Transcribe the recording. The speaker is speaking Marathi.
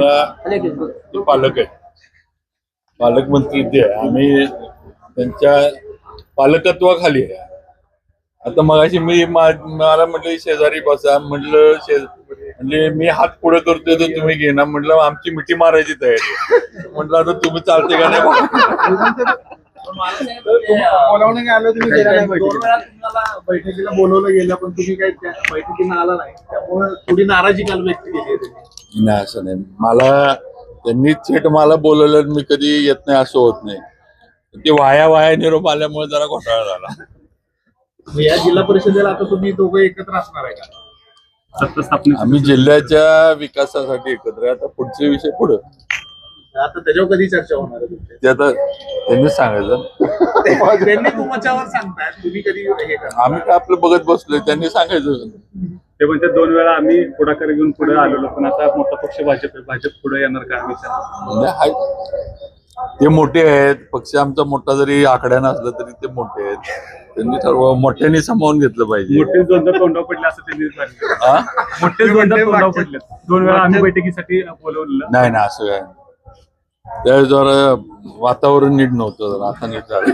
ते पालक आहे, पालकमंत्री ते आहे. आम्ही त्यांच्या पालकत्वाखाली आहे. आता मगाशी मला म्हटलं शेजारी बसा, म्हटलं म्हणजे मी हात पुढे करतोय तर तुम्ही घेणार, म्हटलं आमची मिठी मारायची तयारी आहे. म्हटलं आता तुम्ही चालते का नाही. बोलावणं आलं तुम्ही गेला नाही बैठकीला बोलवलं गेलं पण तुम्ही काही बैठकीला आला नाही, त्यामुळे थोडी नाराजी काल व्यक्त केली आहे तुम्ही. नाही असं नाही, मला त्यांनी थेट मला बोलवलं, मी कधी येत नाही असं होत नाही. ते वाया निरोप आल्यामुळे जरा घोटाळा झाला. या जिल्हा परिषदेला आता तुम्ही दोघं एकत्र असणार आहे का? सत्ता स्थापना आम्ही जिल्ह्याच्या विकासासाठी एकत्र आहे. आता पुढचे विषय पुढे आता त्याच्यावर कधी चर्चा होणार आहे तुमची? ते आता त्यांनीच सांगायचं. त्यांनी तुमच्यावर सांगताय, तुम्ही कधी हे करा. आम्ही काय आपलं बघत बसलोय, त्यांनी सांगायचं. ते म्हणजे 2 वेळा आम्ही पुढाकार घेऊन पुढे आलेलो, पण आता मोठा पक्ष भाजप पुढे येणार का विचार? ते मोठे आहेत, पक्ष आमचा मोठा जरी आकड्या नसला तरी ते मोठे आहेत. त्यांनी सर्व मोठ्यांनी सामावून घेतलं पाहिजे. मोठे दोनदा तोंडावर पडले असं त्यांनी सांगितलं. मोठे दोनदा तोंडावर पडले. 2 वेळा आम्ही बैठकीसाठी बोलवलेलं. नाही ना, असं काय त्यावेळेस जरा वातावरण नीट नव्हतं, आता नीट झालं.